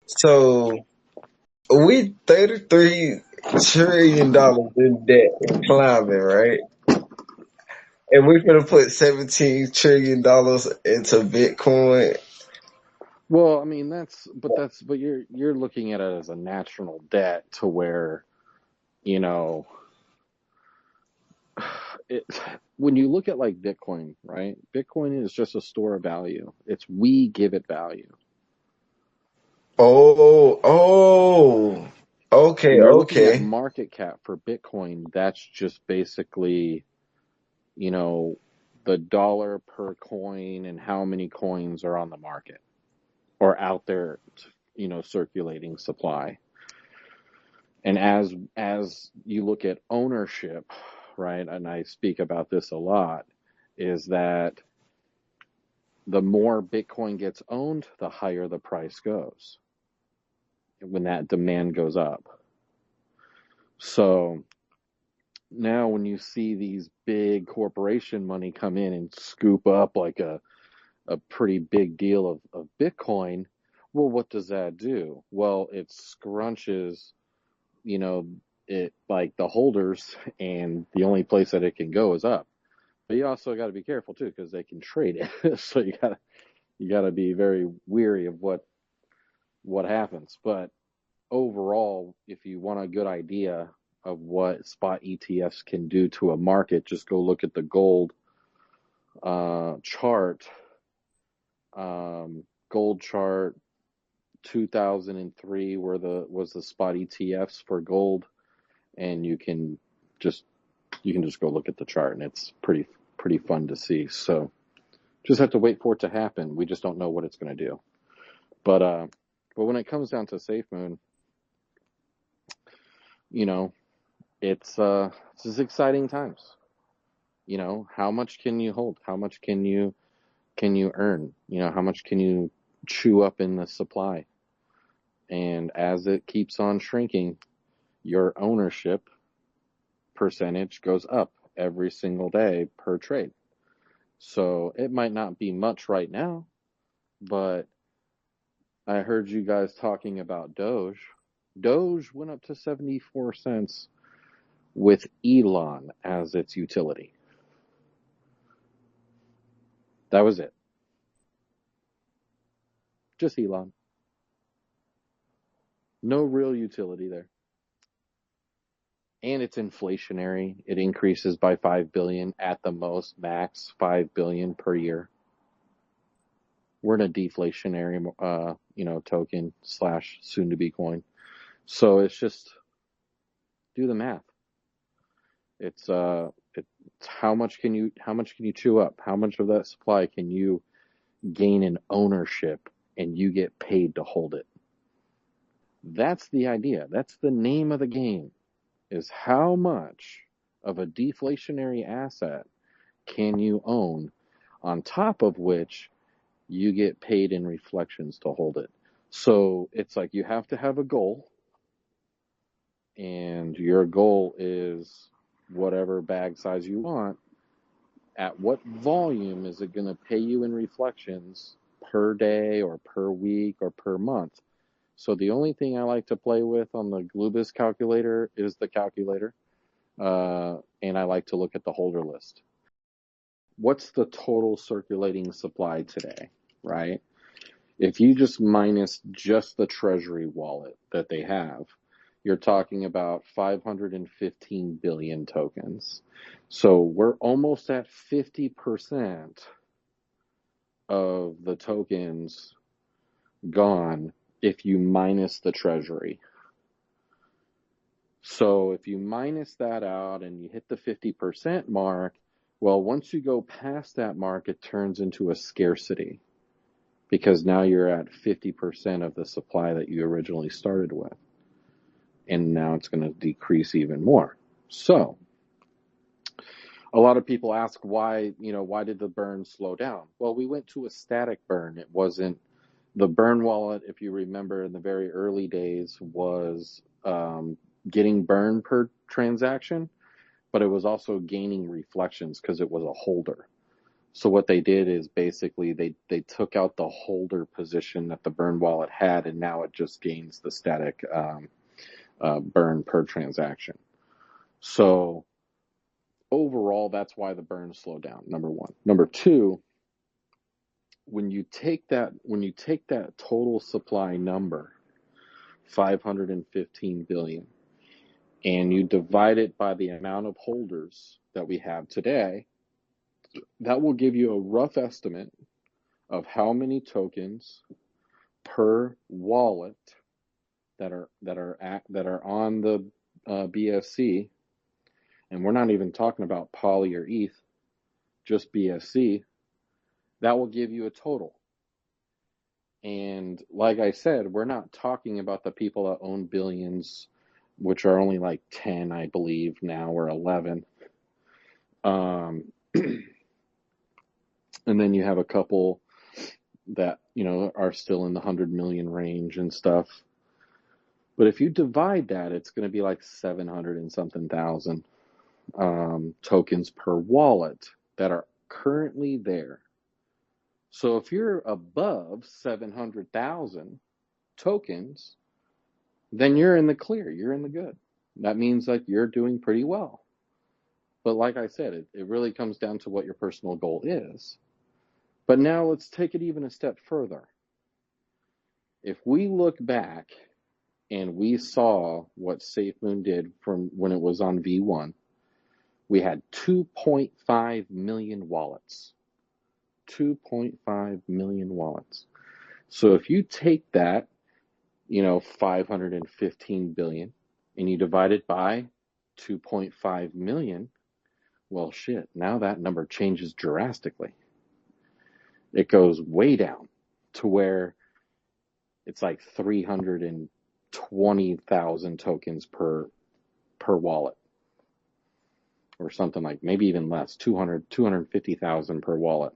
So we $33 trillion in debt and climbing, right? And we're gonna put $17 trillion into Bitcoin. Well, I mean but you're looking at it as a national debt to where, you know, it when you look at like Bitcoin, right? Bitcoin is just a store of value. It's we give it value. Oh, okay, When you're looking at okay. market cap for Bitcoin, that's just basically, you know, the dollar per coin and how many coins are on the market or out there, circulating supply. And as you look at ownership, right, and I speak about this a lot, is that the more Bitcoin gets owned, the higher the price goes when that demand goes up. So now when you see these big corporation money come in and scoop up like a pretty big deal of Bitcoin, well, what does that do? Well, it scrunches, you know, it like the holders, and the only place that it can go is up. But you also got to be careful too, because they can trade it. So you gotta be very weary of what happens. But overall, if you want a good idea of what spot ETFs can do to a market, just go look at the gold chart. Gold chart 2003 was the spot ETFs for gold, and just you can just go look at the chart, and it's pretty fun to see. So just have to wait for it to happen. We just don't know what it's going to do. But when it comes down to SafeMoon, you know, it's exciting times. You know, how much can you hold? How much can you earn? You know, how much can you chew up in the supply? And as it keeps on shrinking, your ownership percentage goes up every single day per trade. So it might not be much right now, but I heard you guys talking about Doge. Doge went up to 74 cents with Elon as its utility. That was it. Just Elon. No real utility there. And it's inflationary. It increases by 5 billion at the most, max 5 billion per year. We're in a deflationary, token slash soon to be coin. So it's just do the math. It's how much can you chew up? How much of that supply can you gain in ownership and you get paid to hold it? That's the idea. That's the name of the game, is how much of a deflationary asset can you own, on top of which you get paid in reflections to hold it. So it's like you have to have a goal, and your goal is whatever bag size you want. At what volume is it going to pay you in reflections per day or per week or per month? So the only thing I like to play with on the Glubis calculator is the calculator, and I like to look at the holder list. What's the total circulating supply today, right? If you just minus just the treasury wallet that they have, you're talking about 515 billion tokens. So we're almost at 50% of the tokens gone if you minus the treasury. So if you minus that out and you hit the 50% mark, well, once you go past that mark, it turns into a scarcity, because now you're at 50% of the supply that you originally started with. And now it's going to decrease even more. So a lot of people ask why did the burn slow down? Well, we went to a static burn. It wasn't the burn wallet. If you remember, in the very early days, was getting burned per transaction, but it was also gaining reflections because it was a holder. So what they did is basically they took out the holder position that the burn wallet had, and now it just gains the static burn per transaction. So overall, that's why the burns slow down. Number one. Number two, when you take that total supply number, 515 billion, and you divide it by the amount of holders that we have today, that will give you a rough estimate of how many tokens per wallet that are on the BSC, and we're not even talking about Poly or ETH, just BSC. That will give you a total. And like I said, we're not talking about the people that own billions, which are only like 10, I believe now, or 11. And then you have a couple that, are still in the 100 million range and stuff. But if you divide that, it's going to be like 700 and something thousand tokens per wallet that are currently there. So if you're above 700,000 tokens, then you're in the clear, you're in the good. That means like you're doing pretty well. But like I said, it really comes down to what your personal goal is. But now let's take it even a step further. If we look back and we saw what SafeMoon did from when it was on V1, we had 2.5 million wallets. 2.5 million wallets. So if you take that, 515 billion, and you divide it by 2.5 million, well, shit, now that number changes drastically. It goes way down to where it's like 320,000 tokens per wallet, or something like, maybe even less, 250,000 per wallet.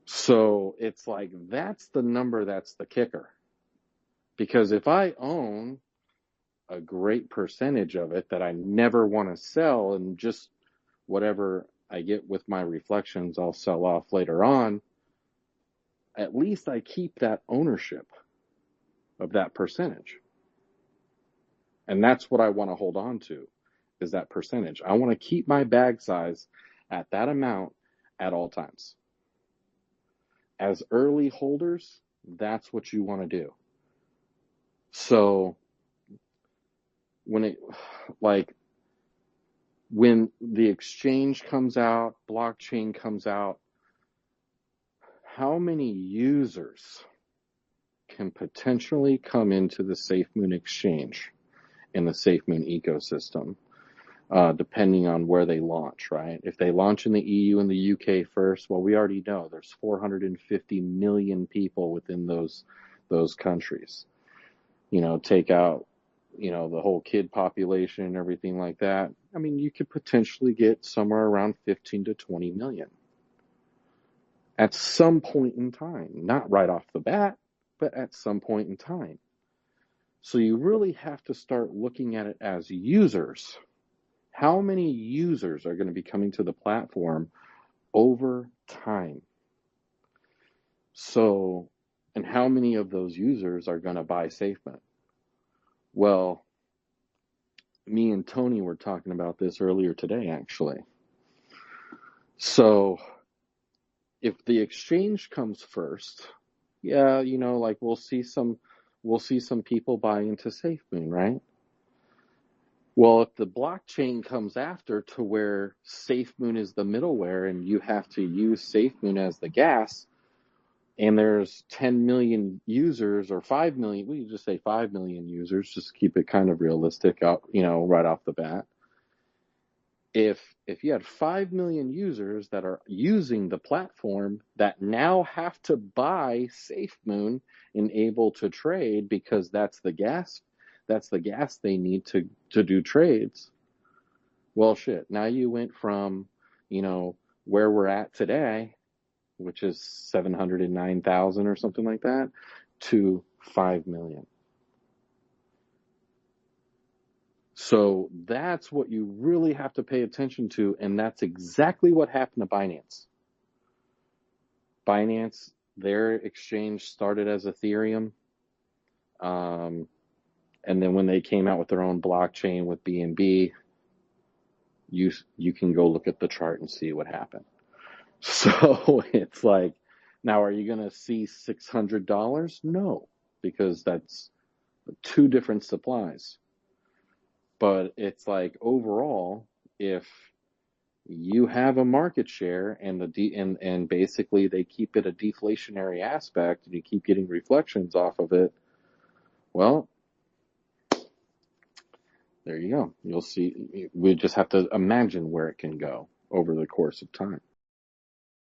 So it's like, that's the number, that's the kicker. Because if I own a great percentage of it that I never want to sell, and just whatever I get with my reflections, I'll sell off later on, at least I keep that ownership of that percentage. And that's what I want to hold on to, is that percentage. I want to keep my bag size at that amount at all times. As early holders, that's what you want to do. So when the exchange comes out, blockchain comes out, how many users can potentially come into the SafeMoon exchange in the SafeMoon ecosystem, depending on where they launch, right? If they launch in the EU and the UK first, well, we already know there's 450 million people within those countries. Take out, the whole kid population and everything like that. I mean, you could potentially get somewhere around 15 to 20 million at some point in time, not right off the bat, but at some point in time. So you really have to start looking at it as users. How many users are going to be coming to the platform over time? So, and how many of those users are going to buy SafeMoon? Well, me and Tony were talking about this earlier today, actually. So, if the exchange comes first, yeah, like we'll see some people buy into SafeMoon, right? Well, if the blockchain comes after, to where SafeMoon is the middleware and you have to use SafeMoon as the gas, and there's 10 million users, or 5 million, we just say 5 million users, just keep it kind of realistic out, right off the bat. If you had 5 million users that are using the platform that now have to buy SafeMoon and able to trade, because that's the gas they need to do trades. Well, shit, now you went from, where we're at today, which is 709,000 or something like that, to 5 million. So that's what you really have to pay attention to, and that's exactly what happened to Binance. Binance, their exchange started as Ethereum. And then when they came out with their own blockchain with BNB, you can go look at the chart and see what happened. So it's like, now are you going to see $600? No, because that's two different supplies. But it's like overall, if you have a market share and and basically they keep it a deflationary aspect and you keep getting reflections off of it, well, there you go. You'll see. We just have to imagine where it can go over the course of time.